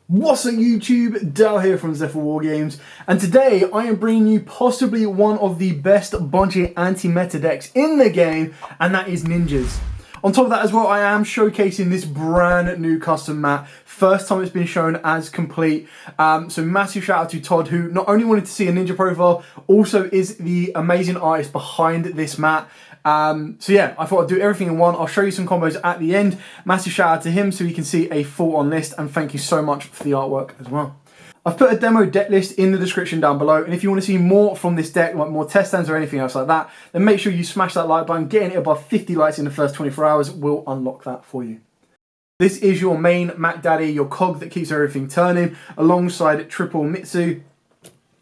What's up YouTube, Dal here from Zephyr War Games, and today I am bringing you possibly one of the best Bungie anti-meta decks in the game, and that is Ninjas. On top of that as well, I am showcasing this brand new custom mat. First time it's been shown as complete. So massive shout out to Todd, who not only wanted to see a ninja profile, also is the amazing artist behind this mat. So yeah, I thought I'd do everything in one. I'll show you some combos at the end. Massive shout out to him so you can see a full on list, and thank you so much for the artwork as well. I've put a demo deck list in the description down below, and if you want to see more from this deck, like more test stands or anything else like that, then make sure you smash that like button. Getting it above 50 likes in the first 24 hours will unlock that for you. This is your main Mac Daddy, your cog that keeps everything turning, alongside triple Mitsu.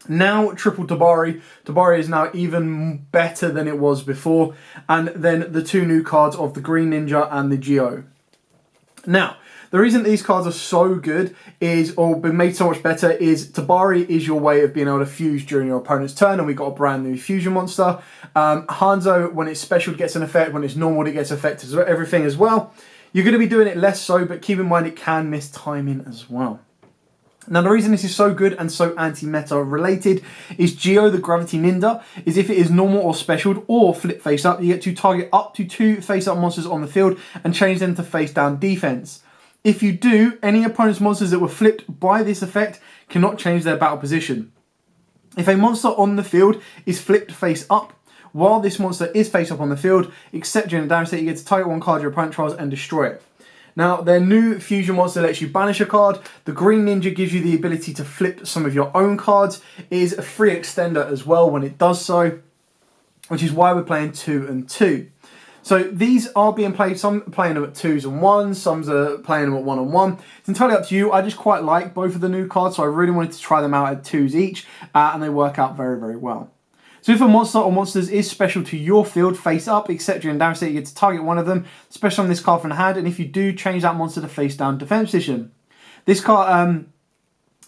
Now triple Tabari. Tabari is now even better than it was before. And then the two new cards of the Green Ninja and the Yugioh. Now, the reason these cards are so good is, or been made so much better, is Tabari is your way of being able to fuse during your opponent's turn, and we got a brand new fusion monster. Hanzo, when it's special, gets an effect. When it's normal, it gets effect as everything as well. You're going to be doing it less so, but keep in mind it can miss timing as well. Now, the reason this is so good and so anti-meta related is Yugioh the Gravity Ninja is if it is normal or special or flip face up, you get to target up to 2 face up monsters on the field and change them to face down defense. If you do, any opponent's monsters that were flipped by this effect cannot change their battle position. If a monster on the field is flipped face up, while this monster is face up on the field, except during the damage state, you get to target one card your opponent trials and destroy it. Now, their new fusion monster lets you banish a card. The Green Ninja gives you the ability to flip some of your own cards. It is a free extender as well when it does so, which is why we're playing 2 and 2. So these are being played, some playing them at 2s and 1s, some are playing them at 1 and 1. It's entirely up to you. I just quite like both of the new cards, so I really wanted to try them out at 2s each, and they work out very, very well. So if a monster or monsters is special to your field face up, except during damage state, you get to target one of them, special on this card from the hand, and if you do, change that monster to face down defense position. This card,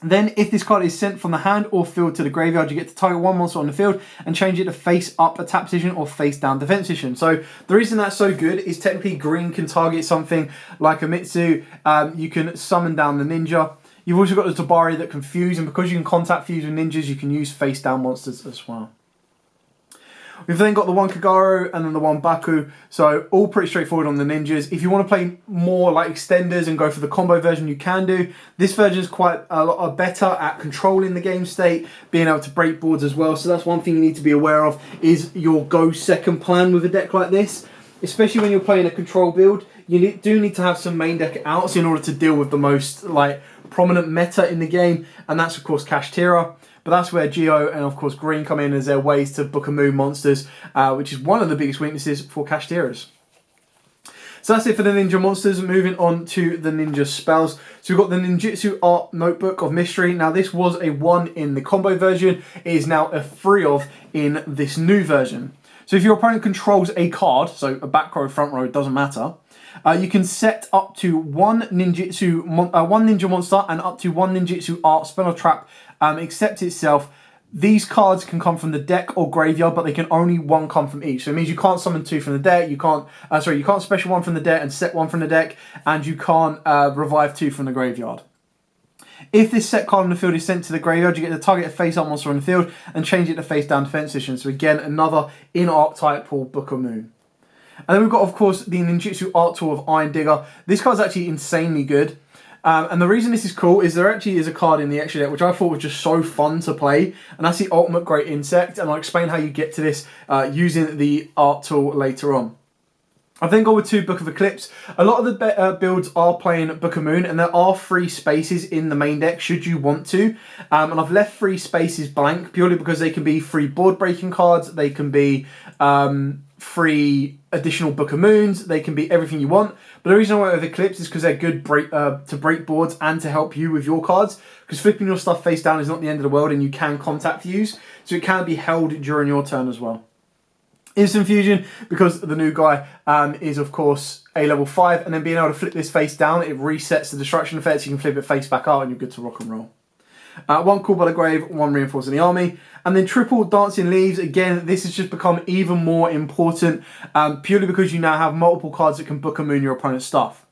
then if this card is sent from the hand or field to the graveyard, you get to target one monster on the field and change it to face up attack position or face down defense position. So the reason that's so good is technically green can target something like a Mitsu, you can summon down the ninja. You've also got the Tabari that can fuse, and because you can contact fuse with ninjas, you can use face down monsters as well. We've then got the one Kagero and then the one Baku, so all pretty straightforward on the ninjas. If you want to play more like extenders and go for the combo version, you can do. This version is quite a lot better at controlling the game state, being able to break boards as well. So that's one thing you need to be aware of, is your go second plan with a deck like this. Especially when you're playing a control build, you do need to have some main deck outs in order to deal with the most prominent meta in the game, and that's of course Kashtira. But that's where Yugioh and of course Green come in as their ways to book and move monsters, which is one of the biggest weaknesses for Kashtiras. So that's it for the ninja monsters. Moving on to the ninja spells. So we've got the Ninjutsu Art Notebook of Mystery. Now this was a 1 in the combo version. It is now a 3 of in this new version. So if your opponent controls a card, so a back row, front row, it doesn't matter, you can set up to one ninja monster and up to one ninjutsu art spell or trap except itself. These cards can come from the deck or graveyard, but they can only one come from each. So it means you can't summon 2 from the deck, you can't special 1 from the deck and set 1 from the deck, and you can't revive 2 from the graveyard. If this set card on the field is sent to the graveyard, you get to target a face-up monster on the field and change it to face-down defense position. So again, another in-archetypal Book of Moon. And then we've got, of course, the Ninjutsu Art Tool of Iron Digger. This card's actually insanely good. And the reason this is cool is there actually is a card in the extra deck which I thought was just so fun to play. And that's the Ultimate Great Insect. And I'll explain how you get to this using the art tool later on. I've then gone with 2 Book of Eclipse. A lot of the builds are playing Book of Moon, and there are free spaces in the main deck should you want to. And I've left free spaces blank purely because they can be free board breaking cards, they can be free additional Book of Moons, they can be everything you want. But the reason I went with Eclipse is because they're good to break boards and to help you with your cards. Because flipping your stuff face down is not the end of the world, and you can contact fuse, so it can be held during your turn as well. Instant Fusion, because the new guy is of course a level 5, and then being able to flip this face down, it resets the destruction effects. You can flip it face back out and you're good to rock and roll. 1 Call by the Grave, 1 Reinforcing the Army, and then triple Dancing Leaves. Again, this has just become even more important purely because you now have multiple cards that can Book and Moon your opponent's stuff.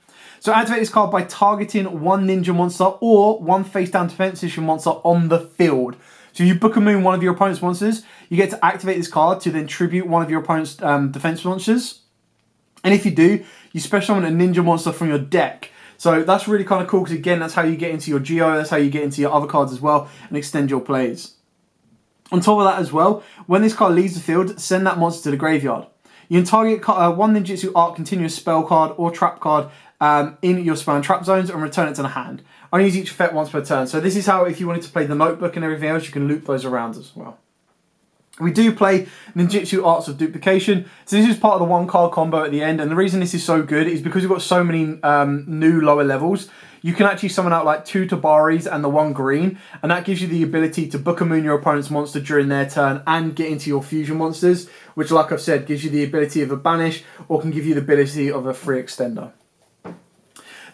So activate this card by targeting one ninja monster or one face down defense position monster on the field. So you book a moon one of your opponent's monsters, you get to activate this card to then tribute one of your opponent's defense monsters. And if you do, you special summon a ninja monster from your deck. So that's really kind of cool because again, that's how you get into your Yugioh, that's how you get into your other cards as well and extend your plays. On top of that as well, when this card leaves the field, send that monster to the graveyard. You can target one ninjutsu art continuous spell card or trap card in your spell and trap zones and return it to the hand. Only use each effect once per turn. So this is how, if you wanted to play the notebook and everything else, you can loop those around as well. We do play ninjutsu arts of duplication. So this is part of the one card combo at the end. And the reason this is so good is because we've got so many new lower levels. You can actually summon out like 2 Tabaris and the 1 green. And that gives you the ability to book a moon your opponent's monster during their turn and get into your fusion monsters. Which, like I've said, gives you the ability of a banish or can give you the ability of a free extender.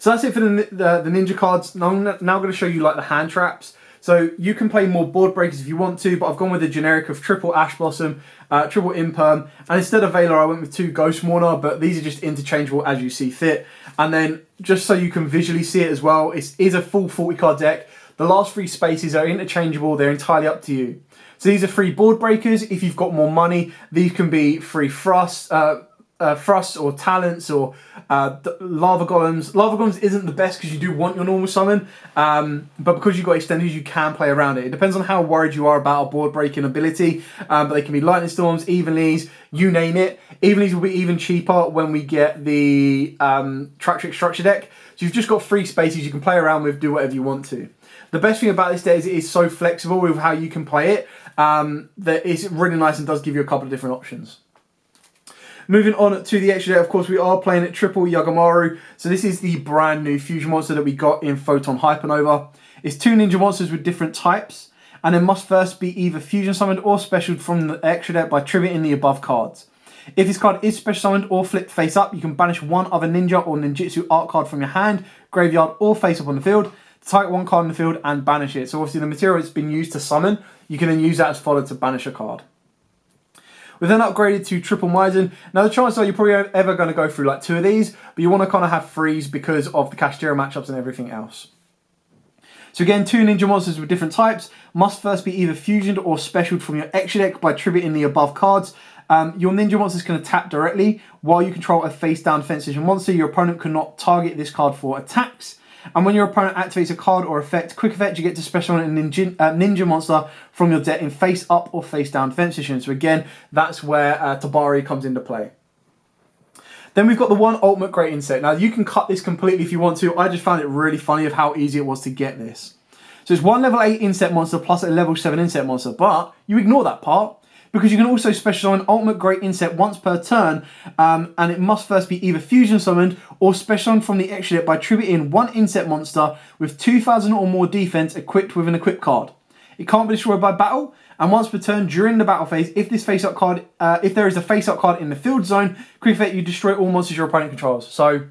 So that's it for the ninja cards. Now I'm now going to show you like the hand traps. So you can play more board breakers if you want to, but I've gone with the generic of triple Ash Blossom, triple Imperm, and instead of Veiler I went with 2 Ghost Mourner, but these are just interchangeable as you see fit. And then just so you can visually see it as well, it is a full 40 card deck. The last 3 spaces are interchangeable, they're entirely up to you. So these are free board breakers. If you've got more money, these can be free thrusts or talents or lava golems. Lava golems isn't the best because you do want your normal summon, but because you've got extenders, you can play around it. It depends on how worried you are about a board breaking ability, but they can be lightning storms, evenlies, you name it. Evenlies will be even cheaper when we get the track trick structure deck. So you've just got free spaces you can play around with, do whatever you want to. The best thing about this deck is it is so flexible with how you can play it, that it's really nice and does give you a couple of different options. Moving on to the extra deck, of course, we are playing at triple Yagamaru. So this is the brand new fusion monster that we got in Photon Hypernova. It's 2 ninja monsters with different types, and it must first be either fusion summoned or specialed from the extra deck by tributing the above cards. If this card is special summoned or flipped face up, you can banish one other ninja or ninjutsu art card from your hand, graveyard, or face up on the field. Target one card in the field and banish it. So obviously the material it's been used to summon, you can then use that as fodder to banish a card. We've then upgraded to triple Maizen. Now the chances are you're probably ever going to go through like 2 of these, but you want to kind of have freeze because of the Cashtira matchups and everything else. So again, 2 ninja monsters with different types must first be either fusioned or specialed from your extra deck by tributing the above cards. Your ninja monsters can attack directly. While you control a face down defense position monster, your opponent cannot target this card for attacks. And when your opponent activates a card or effect, quick effect, you get to special summon a ninja monster from your deck in face up or face down defense position. So again, that's where Tabari comes into play. Then we've got the 1 ultimate great insect. Now you can cut this completely if you want to. I just found it really funny of how easy it was to get this. So it's 1 level 8 insect monster plus a level 7 insect monster, but you ignore that part, because you can also special summon ultimate great insect once per turn, and it must first be either fusion summoned or special summoned from the extra deck by tributing 1 insect monster with 2000 or more defense equipped with an equip card. It can't be destroyed by battle, and once per turn during the battle phase, if this face-up card, if there is a face-up card in the field zone, quick effect, you destroy all monsters your opponent controls. So,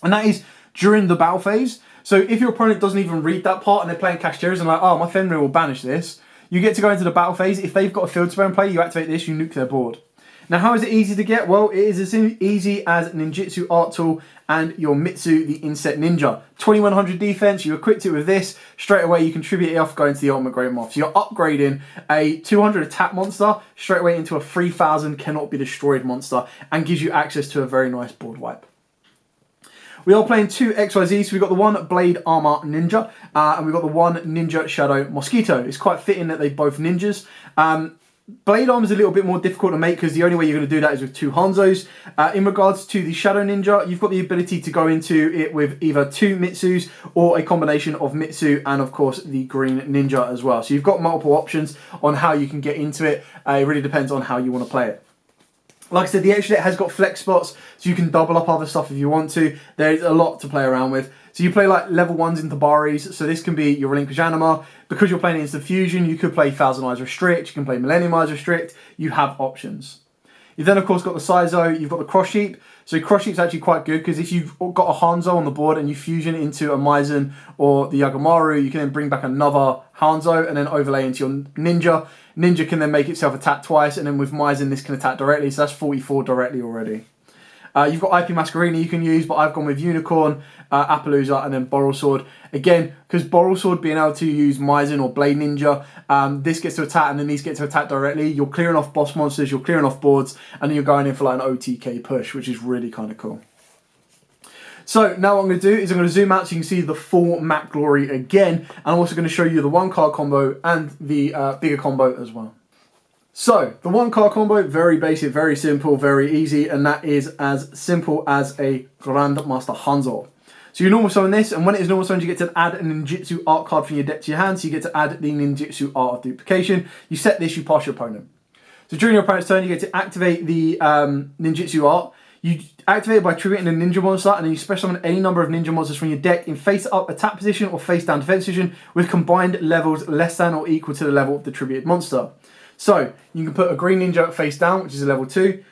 and that is during the battle phase. So if your opponent doesn't even read that part and they're playing Cashtiras and like, oh, my Fenrir will banish this, you get to go into the battle phase. If they've got a field spell in play, you activate this, you nuke their board. Now, how is it easy to get? Well, it is as easy as Ninjutsu Art Tool and your Mitsu, the Insect Ninja. 2100 defense, you equipped it with this, straight away you contribute it off, going to the Ultimate Great Moth. So you're upgrading a 200 attack monster straight away into a 3000 cannot be destroyed monster and gives you access to a very nice board wipe. We are playing 2 XYZs. So we've got the 1 Blade Armor Ninja, and we've got the 1 Ninja Shadow Mosquito. It's quite fitting that they're both ninjas. Blade Armor is a little bit more difficult to make because the only way you're going to do that is with 2 Hanzos. In regards to the Shadow Ninja, you've got the ability to go into it with either 2 Mitsus or a combination of Mitsu and, of course, the Green Ninja as well. So you've got multiple options on how you can get into it. It really depends on how you want to play it. Like I said, the extra deck has got flex spots, so you can double up other stuff if you want to. There's a lot to play around with. So you play like level 1s into Baris, so this can be your Relinquish Anima. Because you're playing Instant Fusion, you could play Thousand Eyes Restrict, you can play Millennium Eyes Restrict, you have options. You've then of course got the Saizo, you've got the Cross Sheep. So Cross Sheep's actually quite good because if you've got a Hanzo on the board and you fusion into a Maizen or the Yagamaru, you can then bring back another Hanzo and then overlay into your Ninja. Ninja can then make itself attack twice, and then with Maizen this can attack directly, so that's 44 directly already. You've got IP Masquerena you can use, but I've gone with Unicorn, Appaloosa, and then Boral Sword. Again, because Boral Sword being able to use Maizen or Blade Ninja, this gets to attack and then these get to attack directly. You're clearing off boss monsters, you're clearing off boards, and then you're going in for like an OTK push, which is really kind of cool. So now what I'm going to do is I'm going to zoom out so you can see the full map glory again. And I'm also going to show you the 1-card combo and the bigger combo as well. So the 1-card combo, very basic, very simple, very easy. And that is as simple as a Grandmaster Hanzo. So you normal summon this, and when it is normal summoned, you get to add a ninjutsu art card from your deck to your hand. So you get to add the ninjutsu art of duplication. You set this, you pass your opponent. So during your opponent's turn, you get to activate the ninjutsu art. You activate it by triggering a ninja monster, and then you special summon any number of ninja monsters from your deck in face-up attack position or face-down defense position with combined levels less than or equal to the level of the tributed monster. So you can put a green ninja face down, which is a level 2.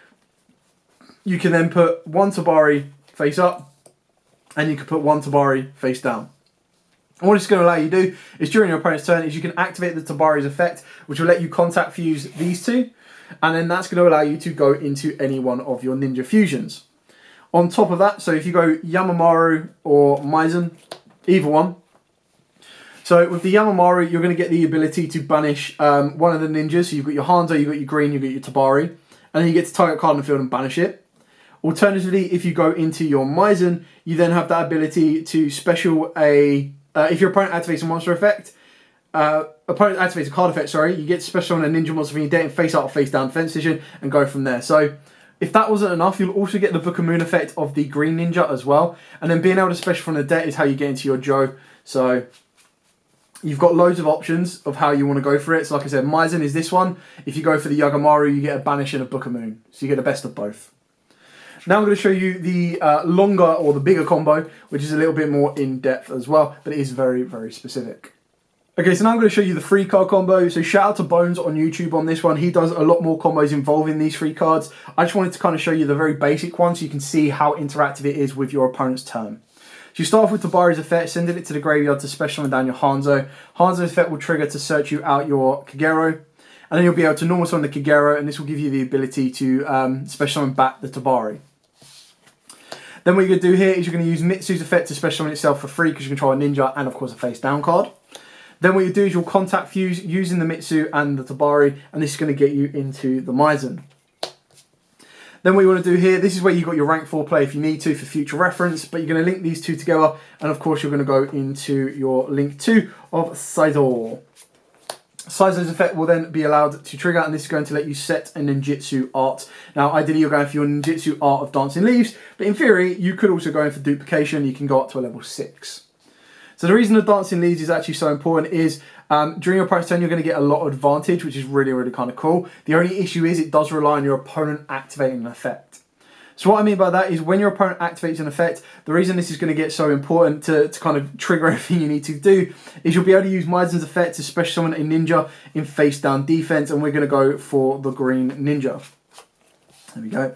You can then put 1 Tabari face up, and you can put 1 Tabari face down. And what it's going to allow you to do is during your opponent's turn is you can activate the Tabari's effect, which will let you contact fuse these two. And then that's going to allow you to go into any one of your ninja fusions. On top of that, so if you go Yamamaru or Maizen, either one. So with the Yamamaru, you're going to get the ability to banish one of the ninjas. So you've got your Hanzo, you've got your green, you've got your Tabari. And then you get to target a card on the field and banish it. Alternatively, if you go into your Maizen, you then have that ability to special a... if your opponent activates a monster effect, opponent activates a card effect, sorry, you get special on a ninja monster from your deck and face up or face down defense position and go from there. So if that wasn't enough, you'll also get the Book of Moon effect of the green ninja as well. And then being able to special from the deck is how you get into your Joe. So you've got loads of options of how you want to go for it. So like I said, Maizen is this one. If you go for the Yagamaru, you get a banish and a Book of Moon. So you get the best of both. Now I'm going to show you the longer or the bigger combo, which is a little bit more in depth as well, but it is very, very specific. Okay, so now I'm going to show you the 3-card combo. So shout out to Bones on YouTube on this one. He does a lot more combos involving these 3 cards. I just wanted to kind of show you the very basic one so you can see how interactive it is with your opponent's turn. So you start off with Tabari's effect, sending it to the graveyard to special summon down your Hanzo. Hanzo's effect will trigger to search you out your Kagero. And then you'll be able to normal summon the Kagero, and this will give you the ability to special summon back the Tabari. Then what you're going to do here is you're going to use Mitsu's effect to special summon itself for free because you control a ninja and of course a face down card. Then what you do is you'll contact fuse using the Mitsu and the Tabari, and this is going to get you into the Maizen. Then what you want to do here, this is where you've got your rank 4 play if you need to for future reference, but you're going to link these two together, and of course you're going to go into your link 2 of Saizo. Saizo's effect will then be allowed to trigger, and this is going to let you set a ninjutsu art. Now, ideally, you're going for your ninjutsu art of Dancing Leaves, but in theory, you could also go in for duplication. You can go up to a level 6. So the reason the Dancing Leaves is actually so important is during your opponent's turn, you're going to get a lot of advantage, which is really, really kind of cool. The only issue is it does rely on your opponent activating an effect. So what I mean by that is when your opponent activates an effect, the reason this is going to get so important to kind of trigger everything you need to do is you'll be able to use Maizen's effect to special summon a ninja in face down defense, and we're going to go for the green ninja. There we go.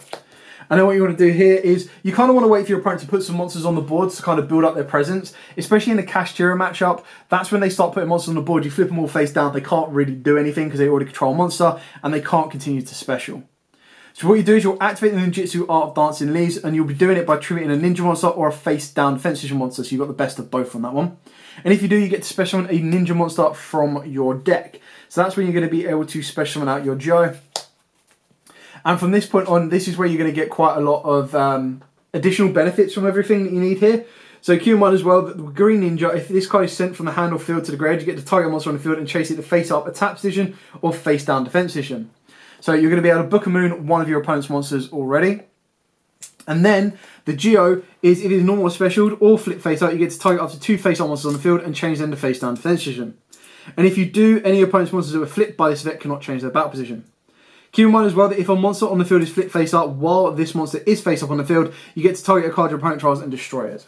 And then what you want to do here is you kind of want to wait for your opponent to put some monsters on the board to kind of build up their presence, especially in a Kashtira matchup. That's when they start putting monsters on the board. You flip them all face down. They can't really do anything because they already control a monster and they can't continue to special. So what you do is you'll activate the ninjutsu art of Dancing Leaves, and you'll be doing it by triggering a ninja monster or a face down defense position monster. So you've got the best of both on that one. And if you do, you get to special summon a ninja monster from your deck. So that's when you're going to be able to special summon out your Joe. And from this point on, this is where you're going to get quite a lot of additional benefits from everything that you need here. So keep in mind as well that the green ninja, if this card is sent from the hand or field to the graveyard, you get to target a monster on the field and chase it to face up attack position or face down defense position. So you're going to be able to Book of Moon one of your opponent's monsters already. And then the Yugioh is, it is normal special or flip face up. You get to target up to 2 face up monsters on the field and change them to face down defense position. And if you do, any opponent's monsters that were flipped by this effect cannot change their battle position. Keep in mind as well that if a monster on the field is flipped face up while this monster is face up on the field, you get to target a card your opponent trials and destroy it.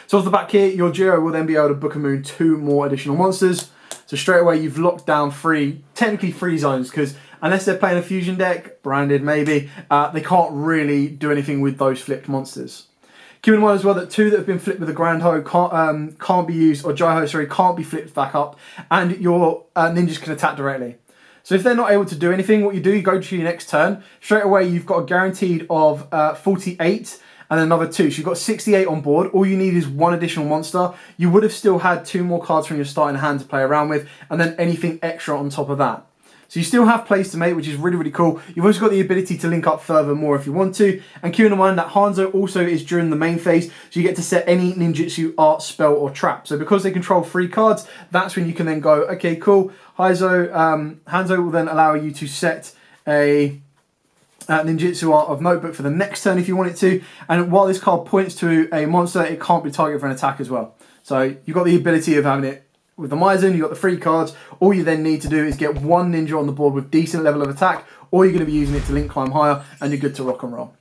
So off the back here, your Yugioh will then be able to Book of Moon 2 more additional monsters. So straight away you've locked down 3, technically 3 zones, because unless they're playing a fusion deck, branded maybe, they can't really do anything with those flipped monsters. Keep in mind as well that 2 that have been flipped with a Grand Ho can't be used, or Jaiho, sorry, can't be flipped back up, and your ninjas can attack directly. So if they're not able to do anything, what you do, you go to your next turn. Straight away, you've got a guaranteed of 48 and another 2. So you've got 68 on board. All you need is 1 additional monster. You would have still had 2 more cards from your starting hand to play around with, and then anything extra on top of that. So you still have plays to make, which is really, really cool. You've also got the ability to link up further more if you want to. And keep in mind that Hanzo also is during the main phase, so you get to set any ninjutsu, art, spell, or trap. So because they control 3 cards, that's when you can then go, okay, cool. Hanzo will then allow you to set a ninjutsu art of notebook for the next turn if you want it to. And while this card points to a monster, it can't be targeted for an attack as well. So you've got the ability of having it with the Maizen, you've got the 3 cards. All you then need to do is get 1 ninja on the board with decent level of attack, or you're going to be using it to link climb higher, and you're good to rock and roll.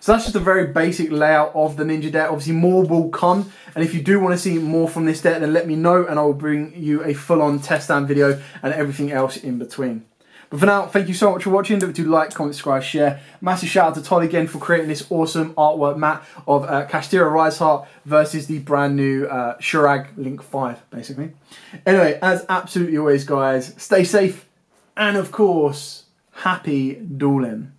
So that's just a very basic layout of the ninja deck. Obviously more will come, and if you do want to see more from this deck, then let me know and I will bring you a full-on test stand video and everything else in between. But for now, thank you so much for watching. Don't forget to like, comment, subscribe, share. Massive shout out to Todd again for creating this awesome artwork mat of Castira Riseheart versus the brand new Shurag Link 5, basically. Anyway, as absolutely always, guys, stay safe and, of course, happy dueling.